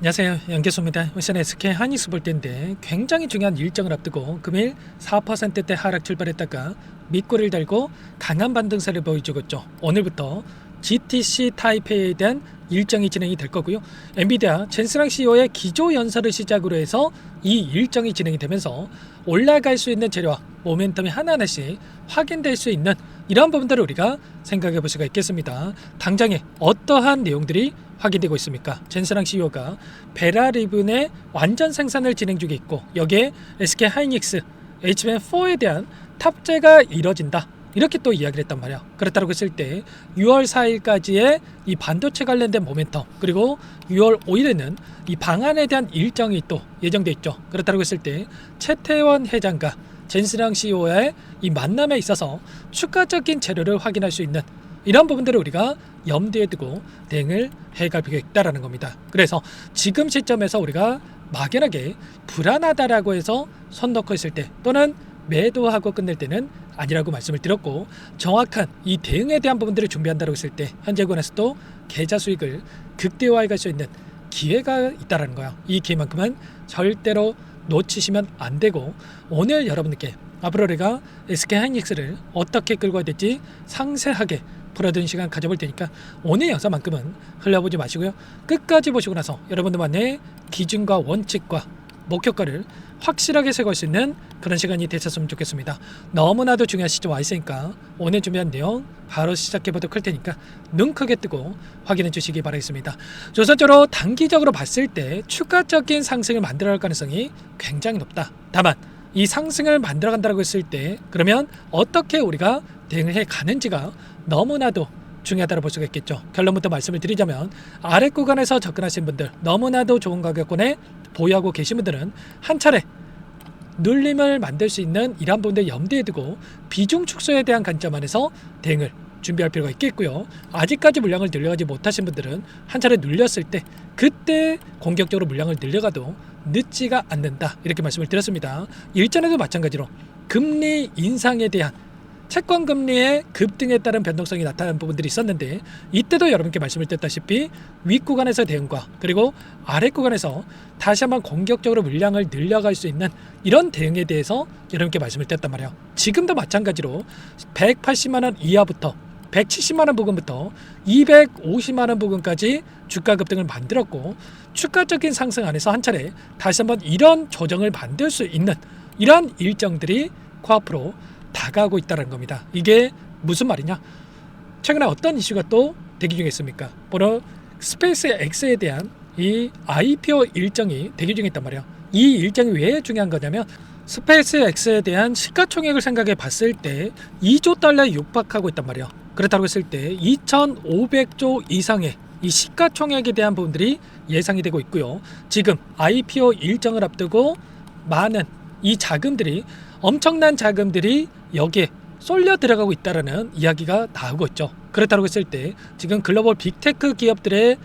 안녕하세요, 연계소입니다. 우선 SK 하이닉스 볼 텐데 굉장히 중요한 일정을 앞두고 금일 4%대 하락 출발했다가 밑꼬리를 달고 강한 반등세를 보여주고 있죠. 오늘부터 GTC 타이페이에 대한 일정이 진행이 될 거고요. 엔비디아 젠스랑 CEO의 기조 연설을 시작으로 해서 이 일정이 진행이 되면서 올라갈 수 있는 재료와 모멘텀이 하나하나씩 확인될 수 있는 이런 부분들을 우리가 생각해 볼 수가 있겠습니다. 당장에 어떠한 내용들이 확인되고 있습니까? 젠스랑 CEO가 베라리븐의 완전 생산을 진행 중에 있고 여기에 SK 하이닉스 HBM4에 대한 탑재가 이뤄진다. 이렇게 또 이야기를 했단 말이야. 그렇다고 했을 때 6월 4일까지의 이 반도체 관련된 모멘텀, 그리고 6월 5일에는 이 방안에 대한 일정이 또 예정돼 있죠. 그렇다고 했을 때 최태원 회장과 젠스랑 CEO의 이 만남에 있어서 추가적인 재료를 확인할 수 있는 이런 부분들을 우리가 염두에 두고 대응을 해갈 필요가 있다는 겁니다. 그래서 지금 시점에서 우리가 막연하게 불안하다라고 해서 손 넣고 있을 때 또는 매도하고 끝낼 때는 아니라고 말씀을 드렸고, 정확한 이 대응에 대한 부분들을 준비한다고 했을 때 현재권에서도 계좌 수익을 극대화해 갈 수 있는 기회가 있다는 거야. 이 기회만큼은 절대로 놓치시면 안 되고, 오늘 여러분들께 앞으로 우리가 SK 하이닉스를 어떻게 끌고 가야 될지 상세하게 풀어드는 시간 가져볼 테니까 오늘 영상만큼은 흘려보지 마시고요. 끝까지 보시고 나서 여러분들만의 기준과 원칙과 목표가를 확실하게 세울 수 있는 그런 시간이 되셨으면 좋겠습니다. 너무나도 중요한 시점 와 있으니까 오늘 준비한 내용 바로 시작해 보도록 할 테니까 눈 크게 뜨고 확인해 주시기 바라겠습니다. 우선적으로 단기적으로 봤을 때 추가적인 상승을 만들어갈 가능성이 굉장히 높다. 다만 이 상승을 만들어 간다고 했을 때 그러면 어떻게 우리가 대응을 해 가는지가 너무나도 중요하다고 볼 수가 있겠죠. 결론부터 말씀을 드리자면 아래 구간에서 접근하신 분들, 너무나도 좋은 가격권에 보유하고 계신 분들은 한 차례 눌림을 만들 수 있는 이러한 부분들 염두에 두고 비중 축소에 대한 관점 안에서 대응을 준비할 필요가 있겠고요. 아직까지 물량을 늘려가지 못하신 분들은 한 차례 눌렸을 때 그때 공격적으로 물량을 늘려가도 늦지가 않는다, 이렇게 말씀을 드렸습니다. 일전에도 마찬가지로 금리 인상에 대한 채권 금리의 급등에 따른 변동성이 나타나는 부분들이 있었는데 이때도 여러분께 말씀을 드렸다시피 윗구간에서 대응과 그리고 아랫구간에서 다시 한번 공격적으로 물량을 늘려갈 수 있는 이런 대응에 대해서 여러분께 말씀을 드렸단 말이에요. 지금도 마찬가지로 180만원 이하부터 170만원 부근부터 250만원 부근까지 주가 급등을 만들었고, 추가적인 상승 안에서 한 차례 다시 한번 이런 조정을 만들 수 있는 이러한 일정들이 코앞으로 다가오고 있다는 겁니다. 이게 무슨 말이냐? 최근에 어떤 이슈가 또 대기 중에 있습니까? 바로 스페이스 X에 대한 이 IPO 일정이 대기 중에 있단 말이에요. 이 일정이 왜 중요한 거냐면 스페이스 X에 대한 시가총액을 생각해 봤을 때 2조 달러에 육박하고 있단 말이에요. 그렇다고 했을 때 2,500조 이상의 이 시가총액에 대한 부분들이 예상이 되고 있고요. 지금 IPO 일정을 앞두고 많은 이 자금들이, 엄청난 자금들이 여기에 쏠려 들어가고 있다는 이야기가 나오고 있죠. 그렇다고 했을 때 지금 글로벌 빅테크 기업들에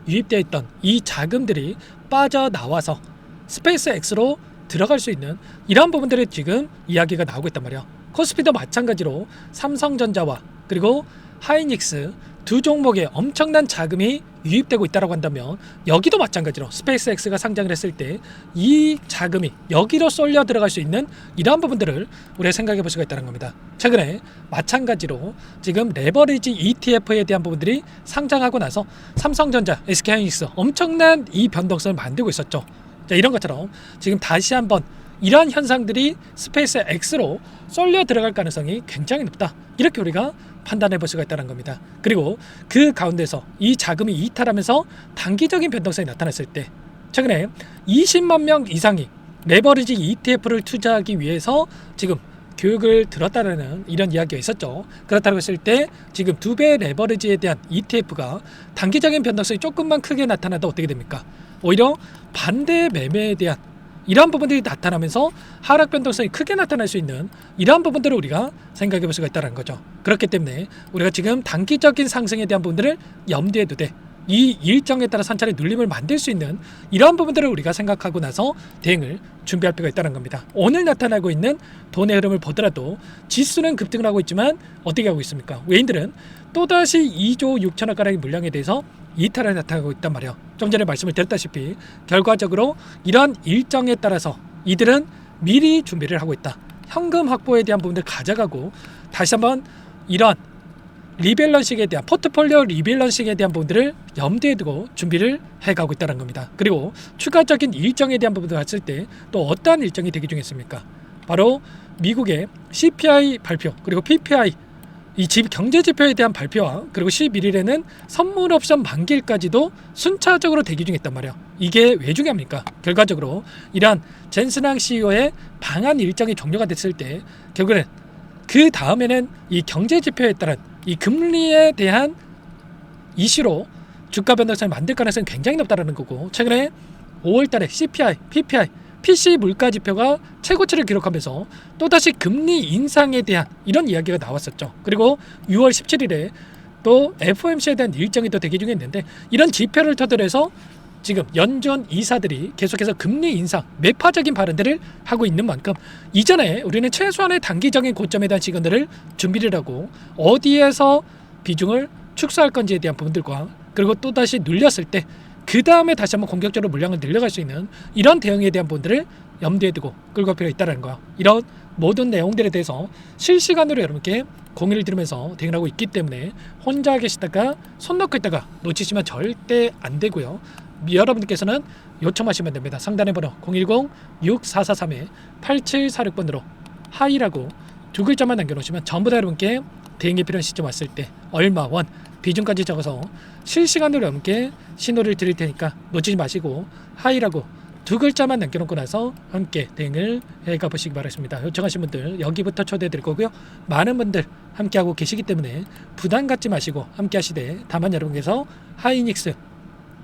유입되어 있던 이 자금들이 빠져나와서 스페이스 X로 들어갈 수 있는 이러한 부분들이 지금 이야기가 나오고 있단 말이에요. 코스피도 마찬가지로 삼성전자와 그리고 하이닉스 두 종목에 엄청난 자금이 유입되고 있다고 한다면 여기도 마찬가지로 스페이스 X가 상장을 했을 때 이 자금이 여기로 쏠려 들어갈 수 있는 이러한 부분들을 우리가 생각해 볼 수가 있다는 겁니다. 최근에 마찬가지로 지금 레버리지 ETF에 대한 부분들이 상장하고 나서 삼성전자, SK하이닉스 엄청난 이 변동성을 만들고 있었죠. 자, 이런 것처럼 지금 다시 한번 이러한 현상들이 스페이스 X로 쏠려 들어갈 가능성이 굉장히 높다, 이렇게 우리가 판단해 볼 수가 있다는 겁니다. 그리고 그 가운데서 이 자금이 이탈하면서 단기적인 변동성이 나타났을 때 최근에 20만 명 이상이 레버리지 ETF를 투자하기 위해서 지금 교육을 들었다는 이런 이야기가 있었죠. 그렇다고 했을 때 지금 2배 레버리지에 대한 ETF가 단기적인 변동성이 조금만 크게 나타나도 어떻게 됩니까? 오히려 반대 매매에 대한 이러한 부분들이 나타나면서 하락 변동성이 크게 나타날 수 있는 이러한 부분들을 우리가 생각해 볼 수가 있다는 거죠. 그렇기 때문에 우리가 지금 단기적인 상승에 대한 부분들을 염두에 두되 이 일정에 따라 산차례 눌림을 만들 수 있는 이러한 부분들을 우리가 생각하고 나서 대응을 준비할 필요가 있다는 겁니다. 오늘 나타나고 있는 돈의 흐름을 보더라도 지수는 급등을 하고 있지만 어떻게 하고 있습니까? 외인들은 또다시 2조 6천억 가량의 물량에 대해서 이탈을 나타나고 있단 말이에요. 좀 전에 말씀을 드렸다시피 결과적으로 이러한 일정에 따라서 이들은 미리 준비를 하고 있다. 현금 확보에 대한 부분들 가져가고 다시 한번 이런 리밸런싱에 대한 포트폴리오 리밸런싱에 대한 부분들을 염두에 두고 준비를 해가고 있다는 겁니다. 그리고 추가적인 일정에 대한 부분을 봤을 때 또 어떠한 일정이 대기 중에 있습니까? 바로 미국의 CPI 발표 그리고 PPI 이 경제 지표에 대한 발표와 그리고 11일에는 선물 옵션 만기일까지도 순차적으로 대기 중에 있단 말이에요. 이게 왜 중요합니까? 결과적으로 이러한 젠슨항 CEO의 방한 일정이 종료가 됐을 때 결국에는 그 다음에는 이 경제 지표에 따른 이 금리에 대한 이슈로 주가 변동성을 만들 가능성이 굉장히 높다는 거고 최근에 5월달에 CPI, PPI, PC 물가 지표가 최고치를 기록하면서 또다시 금리 인상에 대한 이런 이야기가 나왔었죠. 그리고 6월 17일에 또 FOMC에 대한 일정이 또 대기 중에 있는데 이런 지표를 토대로 해서 지금 연준 이사들이 계속해서 금리 인상 매파적인 발언들을 하고 있는 만큼 이전에 우리는 최소한의 단기적인 고점에 대한 시간들을 준비를 하고 어디에서 비중을 축소할 건지에 대한 부분들과 그리고 또다시 눌렸을 때 그 다음에 다시 한번 공격적으로 물량을 늘려갈 수 있는 이런 대응에 대한 부분들을 염두에 두고 끌고 갈 필요가 있다는 거야. 이런 모든 내용들에 대해서 실시간으로 여러분께 공유를 드리면서 대응을 하고 있기 때문에 혼자 계시다가 손 놓고 있다가 놓치시면 절대 안 되고요. 여러분들께서는 요청하시면 됩니다. 상단의 번호 010-6443-8746번으로 하이라고 두 글자만 남겨놓으시면 전부 다 여러분께 대응이 필요한 시점 왔을 때 얼마 원 비중까지 적어서 실시간으로 여러분께 신호를 드릴 테니까 놓치지 마시고 하이라고 두 글자만 남겨놓고 나서 함께 대응을 해가 보시기 바랍니다. 요청하신 분들 여기부터 초대해 드릴 거고요. 많은 분들 함께하고 계시기 때문에 부담 갖지 마시고 함께 하시되 다만 여러분께서 하이닉스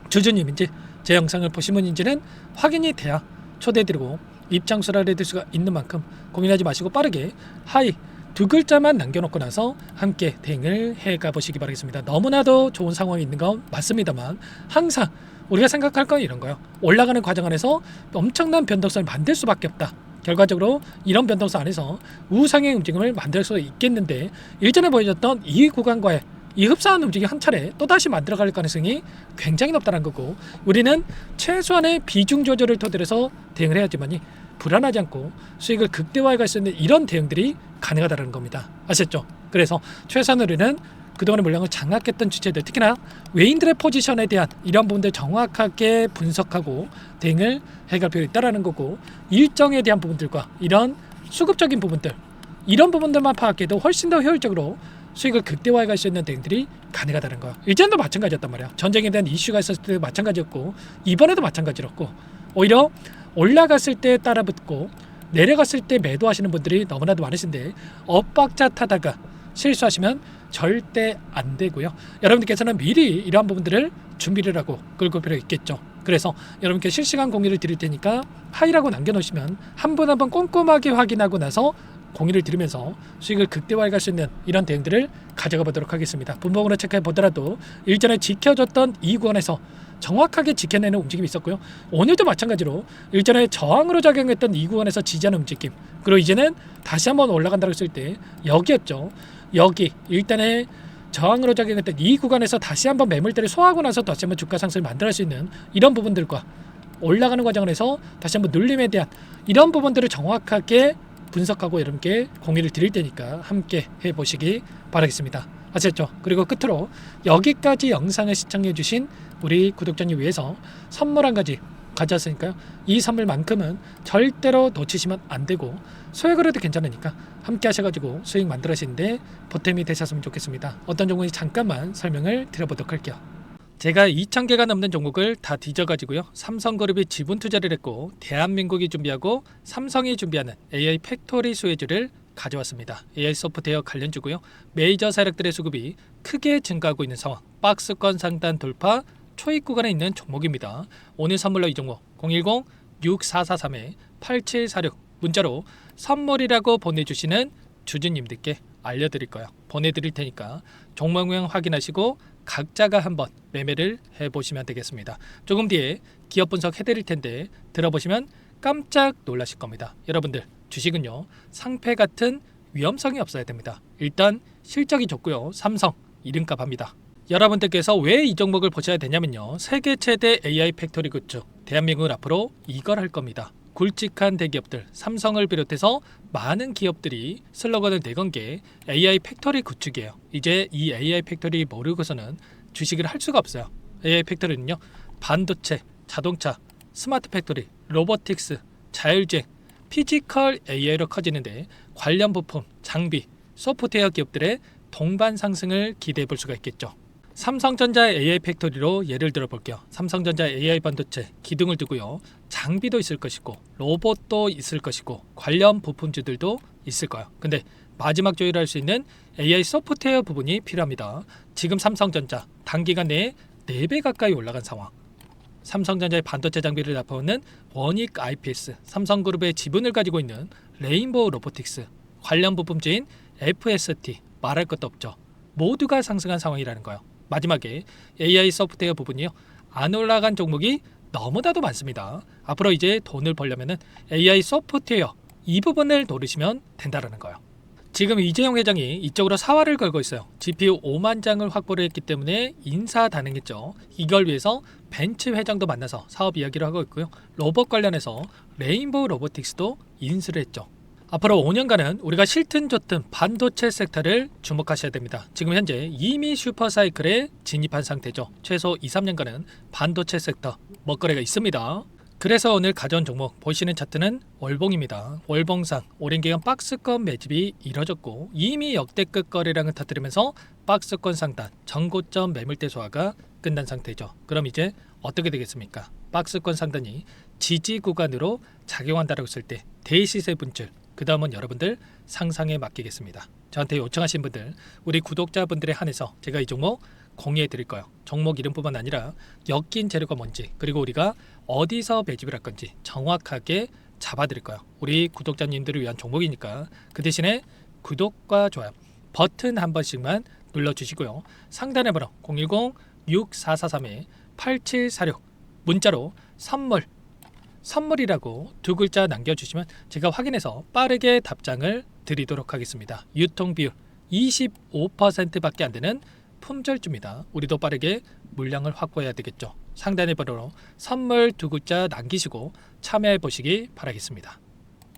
주주님인지 제 영상을 보신 분인지는 확인이 돼야 초대해드리고 입장 수락을 해드릴 수가 있는 만큼 고민하지 마시고 빠르게 하이 두 글자만 남겨놓고 나서 함께 대응을 해가 보시기 바라겠습니다. 너무나도 좋은 상황이 있는 건 맞습니다만 항상 우리가 생각할 건 이런 거예요. 올라가는 과정 안에서 엄청난 변동성을 만들 수밖에 없다. 결과적으로 이런 변동성 안에서 우상의 움직임을 만들 수 있겠는데 일전에 보여줬던 이 구간과의 이 흡사한 움직임이 한 차례 또다시 만들어갈 가능성이 굉장히 높다는 거고 우리는 최소한의 비중 조절을 토대로 해서 대응을 해야지만이 불안하지 않고 수익을 극대화해갈 수 있는 이런 대응들이 가능하다는 겁니다. 아셨죠? 그래서 최소한으로는 그동안의 물량을 장악했던 주체들 특히나 외인들의 포지션에 대한 이런 부분들 정확하게 분석하고 대응을 해갈 필요가 있다는 거고 일정에 대한 부분들과 이런 수급적인 부분들 이런 부분들만 파악해도 훨씬 더 효율적으로 수익을 극대화해 갈 수 있는 대응들이 가능하다는 거야. 일전도 마찬가지였단 말이야. 전쟁에 대한 이슈가 있었을 때도 마찬가지였고 이번에도 마찬가지였고 오히려 올라갔을 때 따라붙고 내려갔을 때 매도하시는 분들이 너무나도 많으신데 엇박자 타다가 실수하시면 절대 안 되고요. 여러분들께서는 미리 이러한 부분들을 준비를 하고 끌고 필요가 있겠죠. 그래서 여러분께 실시간 공유를 드릴 테니까 하이라고 남겨놓으시면 한 분 한 분 꼼꼼하게 확인하고 나서 공유를 드리면서 수익을 극대화해 갈 수 있는 이런 대응들을 가져가 보도록 하겠습니다. 분봉으로 체크해 보더라도 일전에 지켜줬던 이 구간에서 정확하게 지켜내는 움직임이 있었고요. 오늘도 마찬가지로 일전에 저항으로 작용했던 이 구간에서 지지하는 움직임 그리고 이제는 다시 한번 올라간다고 했을 때 여기였죠. 여기 일단의 저항으로 작용했던 이 구간에서 다시 한번 매물대를 소화하고 나서 다시 한번 주가 상승을 만들어낼 수 있는 이런 부분들과 올라가는 과정에서 다시 한번 눌림에 대한 이런 부분들을 정확하게 분석하고 여러분께 공유를 드릴 테니까 함께 해보시기 바라겠습니다. 아셨죠? 그리고 끝으로 여기까지 영상을 시청해 주신 우리 구독자님 위해서 선물 한 가지 가져왔으니까요. 이 선물만큼은 절대로 놓치시면 안 되고 소액으로 해도 괜찮으니까 함께 하셔가지고 수익 만들어시는데 보탬이 되셨으면 좋겠습니다. 어떤 종목인지 잠깐만 설명을 드려보도록 할게요. 제가 2,000개가 넘는 종목을 다 뒤져가지고요. 삼성그룹이 지분 투자를 했고 대한민국이 준비하고 삼성이 준비하는 AI 팩토리 수혜주를 가져왔습니다. AI 소프트웨어 관련주고요. 메이저 세력들의 수급이 크게 증가하고 있는 상황. 박스권 상단 돌파 초입 구간에 있는 종목입니다. 오늘 선물로 이 종목 010-6443-8746 문자로 선물이라고 보내주시는 주주님들께 알려드릴 거예요. 보내드릴 테니까 종목명 확인하시고 각자가 한번 매매를 해보시면 되겠습니다. 조금 뒤에 기업 분석 해드릴 텐데 들어보시면 깜짝 놀라실 겁니다. 여러분들 주식은요 상패 같은 위험성이 없어야 됩니다. 일단 실적이 좋고요. 삼성 이름값 합니다. 여러분들께서 왜 이 종목을 보셔야 되냐면요. 세계 최대 AI 팩토리 구축 대한민국은 앞으로 이걸 할 겁니다. 굵직한 대기업들 삼성을 비롯해서 많은 기업들이 슬로건을 내건 게 AI 팩토리 구축이에요. 이제 이 AI 팩토리 모르고서는 주식을 할 수가 없어요. AI 팩토리는요 반도체, 자동차, 스마트 팩토리, 로보틱스, 자율주행, 피지컬 AI로 커지는데 관련 부품, 장비, 소프트웨어 기업들의 동반 상승을 기대해 볼 수가 있겠죠. 삼성전자 AI 팩토리로 예를 들어 볼게요. 삼성전자 AI 반도체 기둥을 두고요. 장비도 있을 것이고 로봇도 있을 것이고 관련 부품주들도 있을 거예요. 근데 마지막 조율할 수 있는 AI 소프트웨어 부분이 필요합니다. 지금 삼성전자 단기간 내에 4배 가까이 올라간 상황. 삼성전자의 반도체 장비를 납품하는 원익 IPS, 삼성그룹의 지분을 가지고 있는 레인보우 로보틱스, 관련 부품주인 FST 말할 것도 없죠. 모두가 상승한 상황이라는 거예요. 마지막에 AI 소프트웨어 부분이요. 안 올라간 종목이 너무나도 많습니다. 앞으로 이제 돈을 벌려면 AI 소프트웨어 이 부분을 노리시면 된다는 거예요. 지금 이재용 회장이 이쪽으로 사활을 걸고 있어요. GPU 5만 장을 확보를 했기 때문에 인사 단행했죠. 이걸 위해서 벤츠 회장도 만나서 사업 이야기를 하고 있고요. 로봇 관련해서 레인보우 로보틱스도 인수를 했죠. 앞으로 5년간은 우리가 싫든 좋든 반도체 섹터를 주목하셔야 됩니다. 지금 현재 이미 슈퍼사이클에 진입한 상태죠. 최소 2, 3년간은 반도체 섹터 먹거리가 있습니다. 그래서 오늘 가져온 종목 보시는 차트는 월봉입니다. 월봉상 오랜 기간 박스권 매집이 이뤄졌고 이미 역대급 거래량을 터뜨리면서 박스권 상단 전고점 매물대 소화가 끝난 상태죠. 그럼 이제 어떻게 되겠습니까? 박스권 상단이 지지 구간으로 작용한다고 했을 때 대시세 분출 그 다음은 여러분들 상상에 맡기겠습니다. 저한테 요청하신 분들 우리 구독자분들에 한해서 제가 이 종목 공유해 드릴 거예요. 종목 이름뿐만 아니라 엮인 재료가 뭔지 그리고 우리가 어디서 매집을 할 건지 정확하게 잡아 드릴 거예요. 우리 구독자님들을 위한 종목이니까 그 대신에 구독과 좋아요 버튼 한 번씩만 눌러주시고요. 상단의 번호 010-6443-8746 문자로 선물이라고 2글자 남겨주시면 제가 확인해서 빠르게 답장을 드리도록 하겠습니다. 유통비율 25%밖에 안 되는 품절주입니다. 우리도 빠르게 물량을 확보해야 되겠죠. 상단의 번호로 선물 2글자 남기시고 참여해 보시기 바라겠습니다.